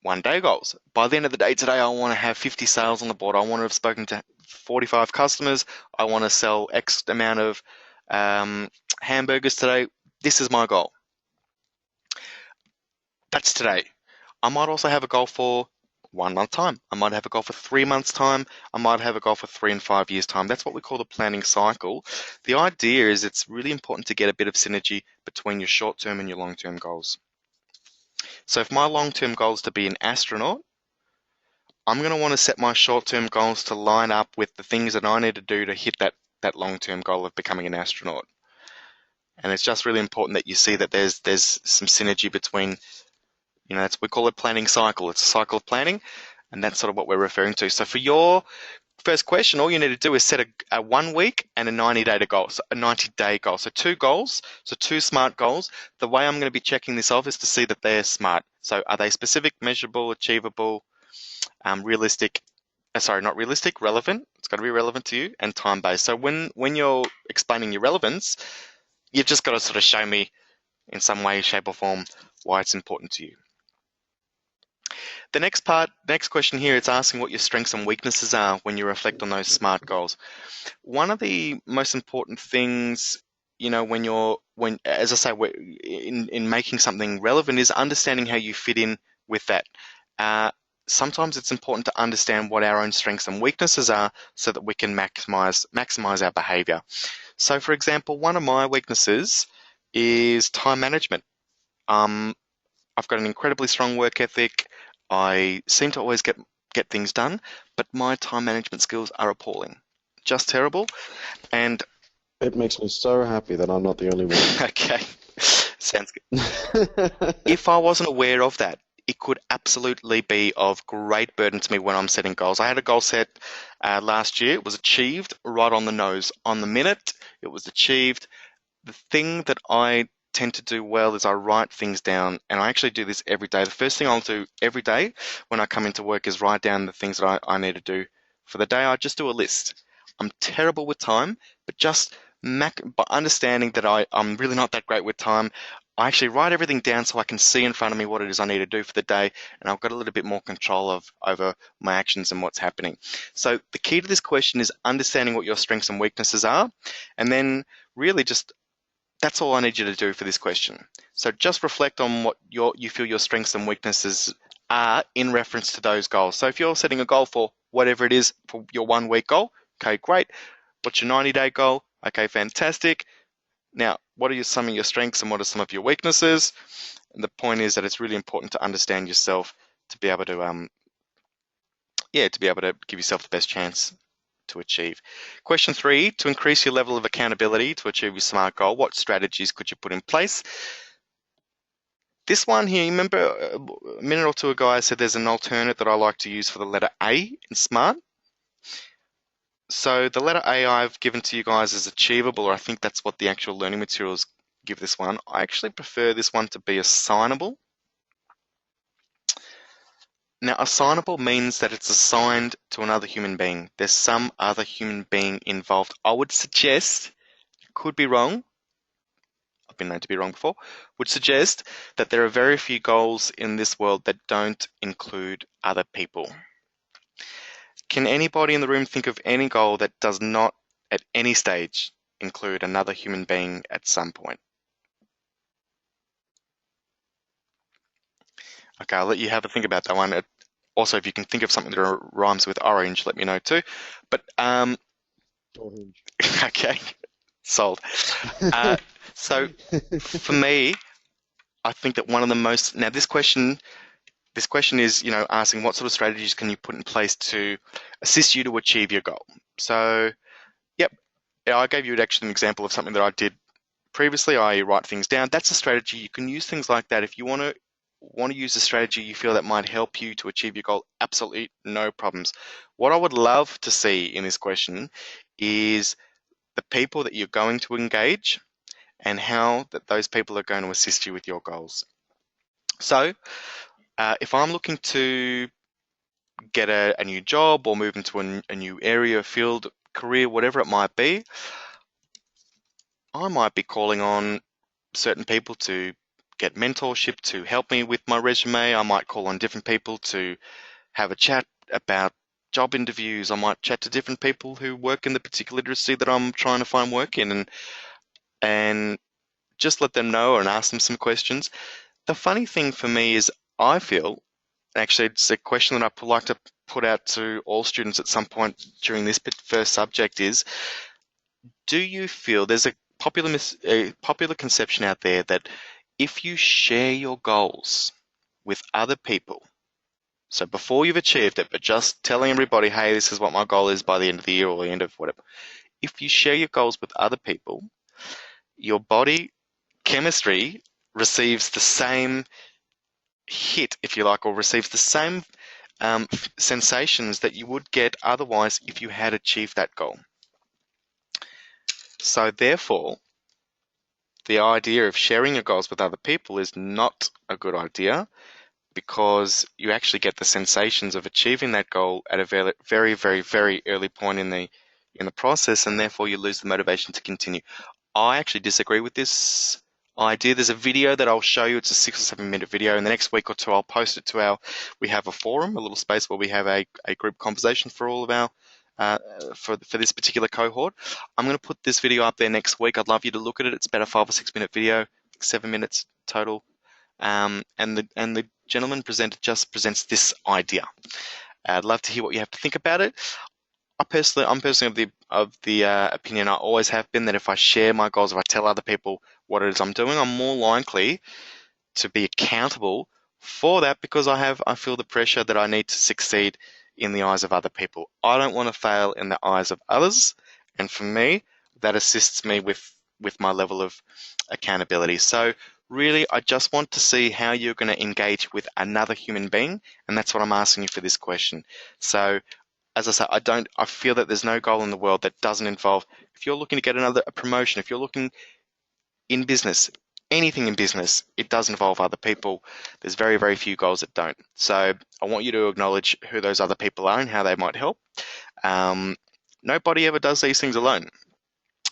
1 day goals. By the end of the day today, I want to have 50 sales on the board. I want to have spoken to 45 customers. I want to sell X amount of hamburgers today. This is my goal. That's today. I might also have a goal for 1 month time. I might have a goal for 3 months time. I might have a goal for 3 and 5 years time. That's what we call the planning cycle. The idea is it's really important to get a bit of synergy between your short-term and your long-term goals. So if my long-term goal is to be an astronaut, I'm going to want to set my short-term goals to line up with the things that I need to do to hit that long-term goal of becoming an astronaut. And it's just really important that you see that there's some synergy between, we call it planning cycle. It's a cycle of planning, and that's sort of what we're referring to. So for your first question, all you need to do is set a 1 week and a 90-day goal. So a 90-day goal. So 2 goals, so 2 SMART goals. The way I'm going to be checking this off is to see that they're SMART. So are they specific, measurable, achievable, realistic? Sorry, not realistic, relevant. It's got to be relevant to you, and time-based. So when you're explaining your relevance, you've just got to sort of show me in some way, shape, or form why it's important to you. The next question here, it's asking what your strengths and weaknesses are when you reflect on those SMART goals. One of the most important things, as I say, in making something relevant is understanding how you fit in with that. Sometimes it's important to understand what our own strengths and weaknesses are so that we can maximize our behavior. So for example, one of my weaknesses is time management. I've got an incredibly strong work ethic. I seem to always get things done, but my time management skills are appalling. Just terrible. And It makes me so happy that I'm not the only one. okay, sounds good. If I wasn't aware of that, it could absolutely be of great burden to me when I'm setting goals. I had a goal set last year. It was achieved right on the nose. On the minute, it was achieved. The thing that I tend to do well is I write things down, and I actually do this every day. The first thing I'll do every day when I come into work is write down the things that I need to do for the day. I just do a list. I'm terrible with time, but just by understanding that I'm really not that great with time, I actually write everything down so I can see in front of me what it is I need to do for the day, and I've got a little bit more control over my actions and what's happening. So the key to this question is understanding what your strengths and weaknesses are, and then really just that's all I need you to do for this question. So just reflect on what you feel your strengths and weaknesses are in reference to those goals. So if you're setting a goal for whatever it is for your 1 week goal, okay, great. What's your 90-day goal? Okay, fantastic. Now, what are some of your strengths and what are some of your weaknesses? And the point is that it's really important to understand yourself to be able to, give yourself the best chance to achieve. Question 3, to increase your level of accountability to achieve your SMART goal, what strategies could you put in place? This one here, you remember a minute or two ago I said there's an alternate that I like to use for the letter A in SMART. So the letter A I've given to you guys is achievable, or I think that's what the actual learning materials give this one. I actually prefer this one to be assignable. Now, assignable means that it's assigned to another human being. There's some other human being involved. I would suggest, could be wrong, I've been known to be wrong before, would suggest that there are very few goals in this world that don't include other people. Can anybody in the room think of any goal that does not, at any stage, include another human being at some point? Okay, I'll let you have a think about that one. Also, if you can think of something that rhymes with orange, let me know too. But Orange. okay, sold. So for me, I think that one of the most this question is asking what sort of strategies can you put in place to assist you to achieve your goal. So, yep, I gave you actually an example of something that I did previously. I write things down. That's a strategy. You can use things like that if you want to use a strategy you feel that might help you to achieve your goal. Absolutely no problems. What I would love to see in this question is the people that you're going to engage and how that those people are going to assist you with your goals. So if I'm looking to get a new job or move into a new area, field, career, whatever it might be, I might be calling on certain people to get mentorship to help me with my resume. I might call on different people to have a chat about job interviews. I might chat to different people who work in the particular industry that I'm trying to find work in, and just let them know and ask them some questions. The funny thing for me is I feel, actually, it's a question that I like to put out to all students at some point during this first subject is, do you feel there's a popular conception out there that if you share your goals with other people, so before you've achieved it, but just telling everybody, hey, this is what my goal is by the end of the year or the end of whatever, if you share your goals with other people, your body chemistry receives the same hit, if you like, or receives the same sensations that you would get otherwise if you had achieved that goal. So therefore, the idea of sharing your goals with other people is not a good idea, because you actually get the sensations of achieving that goal at a very, very, very, very early point in the process, and therefore you lose the motivation to continue. I actually disagree with this idea. There's a video that I'll show you. It's a 6 or 7 minute video. In the next week or two, I'll post it to we have a forum, a little space where we have a group conversation for all of our, for this particular cohort. I'm going to put this video up there next week. I'd love you to look at it. It's about a 5 or 6 minute video, 7 minutes total. And the gentleman presenter just presents this idea. I'd love to hear what you have to think about it. I'm personally of the opinion, I always have been, that if I share my goals, if I tell other people what it is I'm doing, I'm more likely to be accountable for that, because I feel the pressure that I need to succeed in the eyes of other people. I don't want to fail in the eyes of others, and for me, that assists me with my level of accountability. So really, I just want to see how you're going to engage with another human being, and that's what I'm asking you for this question. So, as I say, I feel that there's no goal in the world that doesn't involve, if you're looking to get a promotion, if you're looking in business, anything in business, it does involve other people. There's very, very few goals that don't. So I want you to acknowledge who those other people are and how they might help. Nobody ever does these things alone.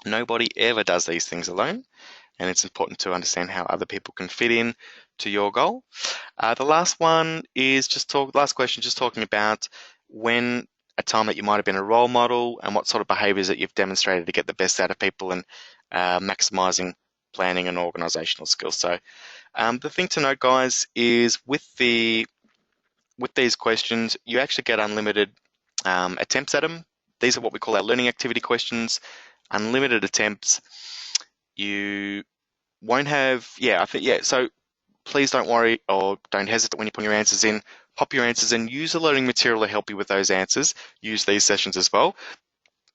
Nobody ever does these things alone. And it's important to understand how other people can fit in to your goal. The last one is last question, just talking about when a time that you might have been a role model and what sort of behaviors that you've demonstrated to get the best out of people, and maximizing planning and organizational skills. So the thing to note, guys, is with these questions, you actually get unlimited attempts at them. These are what we call our learning activity questions, unlimited attempts. You won't have, so please don't worry or don't hesitate when you put your answers in. Pop your answers in. Use the learning material to help you with those answers. Use these sessions as well.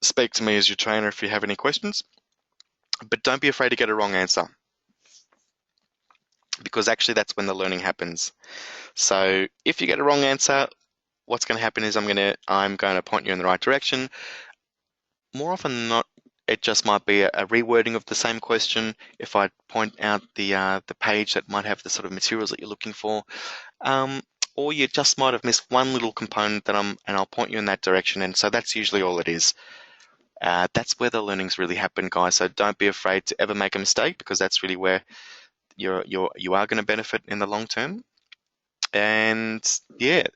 Speak to me as your trainer if you have any questions. But don't be afraid to get a wrong answer, because actually that's when the learning happens. So if you get a wrong answer, what's going to happen is I'm going to point you in the right direction. More often than not, it just might be a rewording of the same question. If I point out the page that might have the sort of materials that you're looking for, or you just might have missed one little component and I'll point you in that direction. And so that's usually all it is. That's where the learnings really happen, guys. So don't be afraid to ever make a mistake, because that's really where you are going to benefit in the long term. And yeah,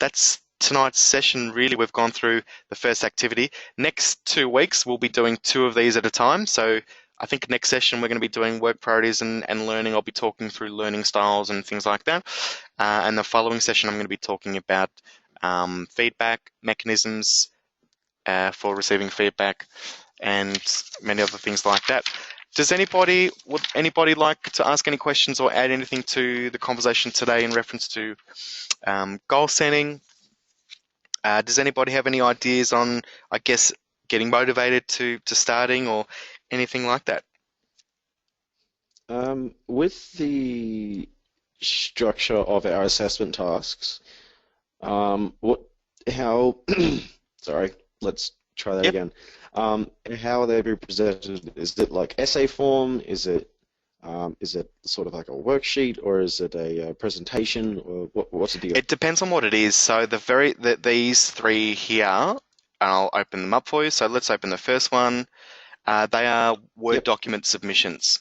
that's tonight's session. Really, we've gone through the first activity. Next 2 weeks, we'll be doing 2 of these at a time. So I think next session we're going to be doing work priorities and learning. I'll be talking through learning styles and things like that. And the following session, I'm going to be talking about feedback mechanisms for receiving feedback and many other things like that. Would anybody like to ask any questions or add anything to the conversation today in reference to goal setting? Does anybody have any ideas on, I guess, getting motivated to starting or anything like that? With the structure of our assessment tasks, sorry, let's try that Yep. again. How are they be presented? Is it like essay form? Is it Is it sort of like a worksheet, or is it a presentation, or what's the deal? It depends on what it is. So these three here, and I'll open them up for you. So let's open the first one. They are Word Yep, document submissions.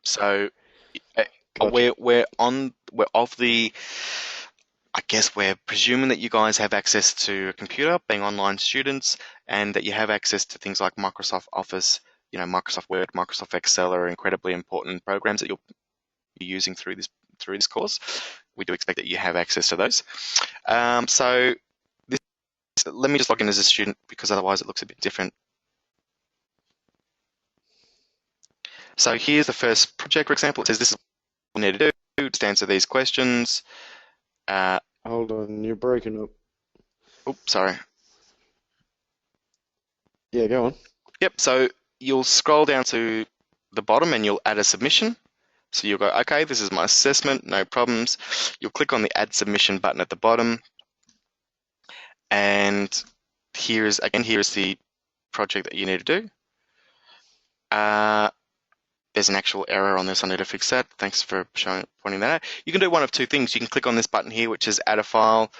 So gotcha. we're of the I guess we're presuming that you guys have access to a computer, being online students, and that you have access to things like Microsoft Office, Microsoft Word, Microsoft Excel are incredibly important programs that you'll be using through this course. We do expect that you have access to those. So this, let me just log in as a student because otherwise it looks a bit different. So here's the first project, for example. It says this is what you need to do to answer these questions. Uh, Hold on, you're breaking up. oops, sorry. Yeah, go on. Yep, so you'll scroll down to the bottom and you'll add a submission. So you'll go, okay, this is my assessment, no problems. You'll click on the add submission button at the bottom. And here's the project that you need to do. There's an actual error on this. I need to fix that. Thanks for pointing that out. You can do one of two things. You can click on this button here, which is add a file,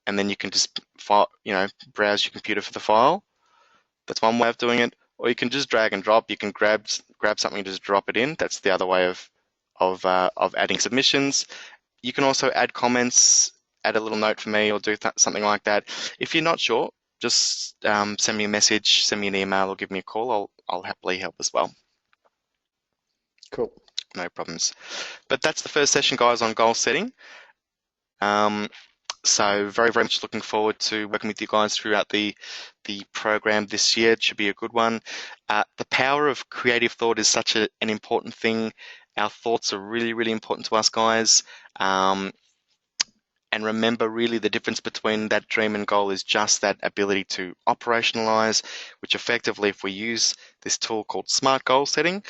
and then you can just browse your computer for the file. That's one way of doing it. Or you can just drag and drop. You can grab something and just drop it in. That's the other way of adding submissions. You can also add comments, add a little note for me, or do something like that. If you're not sure, just send me a message, send me an email, or give me a call. I'll happily help as well. Cool. No problems. But that's the first session, guys, on goal setting. So very, very much looking forward to working with you guys throughout the program this year. It should be a good one. The power of creative thought is such an important thing. Our thoughts are really, really important to us, guys. And remember, really, the difference between that dream and goal is just that ability to operationalize, which effectively, if we use this tool called Smart Goal Setting,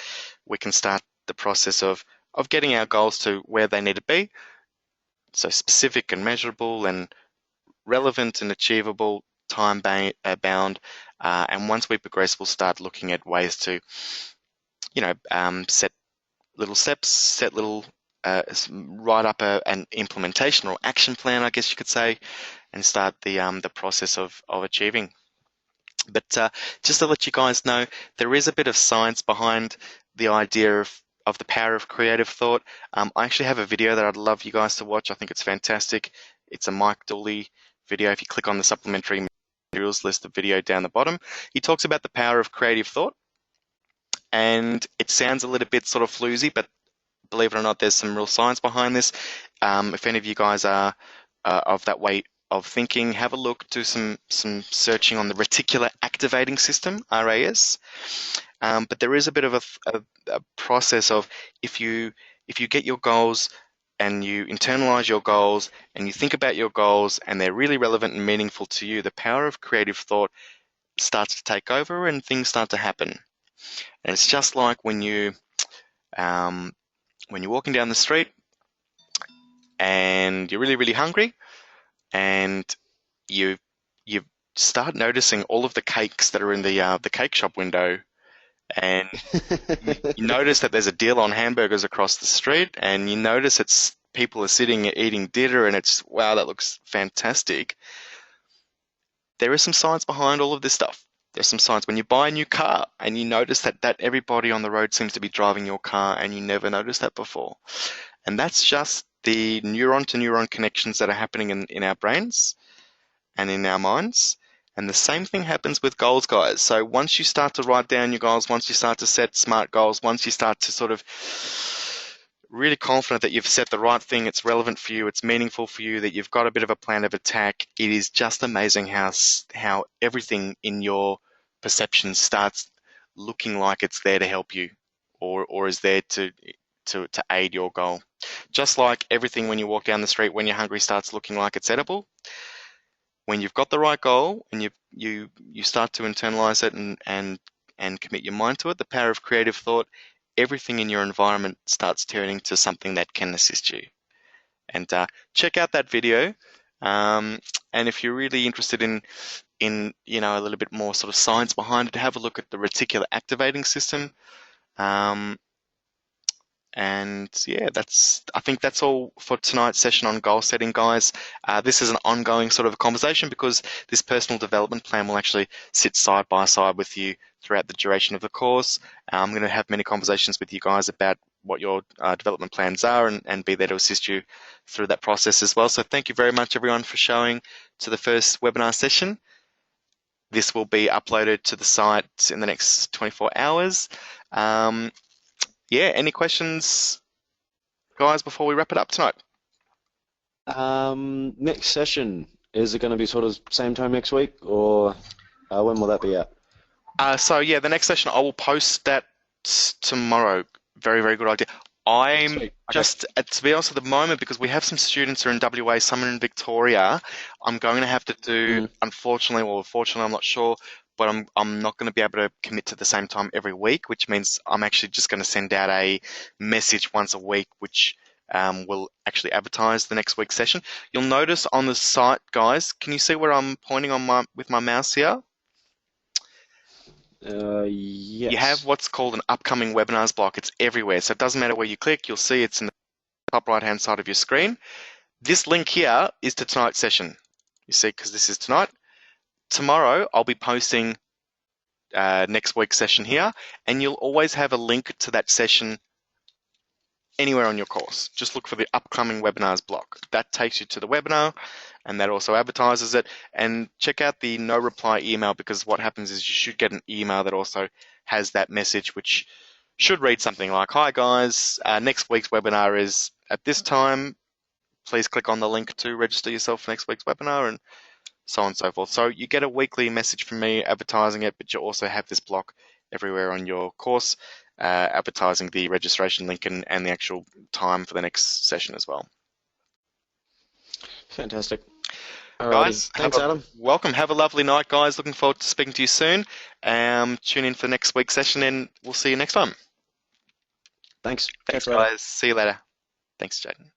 we can start the process of getting our goals to where they need to be. So specific and measurable and relevant and achievable, time bound. And once we progress, we'll start looking at ways to, set little steps, write up an implementation or action plan, I guess you could say, and start the process of achieving. But just to let you guys know, there is a bit of science behind the idea of the power of creative thought. I actually have a video that I'd love you guys to watch. I think it's fantastic. It's a Mike Dooley video. If you click on the supplementary materials list of video down the bottom, he talks about the power of creative thought. And it sounds a little bit sort of floozy, but believe it or not, there's some real science behind this. If any of you guys are of that way of thinking, have a look, do some searching on the reticular activating system, RAS. But there is a bit of a process of if you get your goals and you internalize your goals and you think about your goals and they're really relevant and meaningful to you, the power of creative thought starts to take over and things start to happen. And it's just like when you're walking down the street and you're really, really hungry and you start noticing all of the cakes that are in the cake shop window, and you notice that there's a deal on hamburgers across the street, and you notice it's people are sitting eating dinner, and it's wow, that looks fantastic. There is some science behind all of this stuff. There's some science when you buy a new car and you notice that everybody on the road seems to be driving your car and you never noticed that before. And that's just the neuron to neuron connections that are happening in our brains and in our minds. And the same thing happens with goals, guys. So once you start to write down your goals, once you start to set smart goals, once you start to sort of really confident that you've set the right thing, it's relevant for you, it's meaningful for you, that you've got a bit of a plan of attack, it is just amazing how everything in your perception starts looking like it's there to help you or is there to aid your goal. Just like everything when you walk down the street when you're hungry starts looking like it's edible, when you've got the right goal and you start to internalize it and commit your mind to it, the power of creative thought, everything in your environment starts turning to something that can assist you. And check out that video. And if you're really interested in a little bit more sort of science behind it, have a look at the reticular activating system. And yeah, I think that's all for tonight's session on goal setting, guys. This is an ongoing sort of conversation because this personal development plan will actually sit side by side with you throughout the duration of the course. I'm going to have many conversations with you guys about what your development plans are and be there to assist you through that process as well. So thank you very much, everyone, for showing to the first webinar session. This will be uploaded to the site in the next 24 hours. Yeah, any questions, guys, before we wrap it up tonight? Next session, is it going to be sort of same time next week, or when will that be at? So yeah, the next session I will post that tomorrow. Very, very good idea. I'm Sweet. Okay. just, to be honest, at the moment, because we have some students who are in WA, some are in Victoria, I'm going to have to do, unfortunately, or fortunately, I'm not sure, but I'm not going to be able to commit to the same time every week, which means I'm actually just going to send out a message once a week, which will actually advertise the next week's session. You'll notice on the site, guys, can you see where I'm pointing on with my mouse here? Yes. You have what's called an upcoming webinars block. It's everywhere. So it doesn't matter where you click, you'll see it's in the top right-hand side of your screen. This link here is to tonight's session. You see, because this is tonight. Tomorrow, I'll be posting next week's session here, and you'll always have a link to that session anywhere on your course. Just look for the upcoming webinars block. That takes you to the webinar, and that also advertises it. And check out the no reply email, because what happens is you should get an email that also has that message, which should read something like, "Hi guys, next week's webinar is at this time. Please click on the link to register yourself for next week's webinar," and so on and so forth. So you get a weekly message from me advertising it, but you also have this block everywhere on your course advertising the registration link and the actual time for the next session as well. Fantastic. Guys, thanks, Adam. Welcome. Have a lovely night, guys. Looking forward to speaking to you soon. Tune in for next week's session, and we'll see you next time. Thanks. Thanks, guys. See you later. Thanks, Jaden.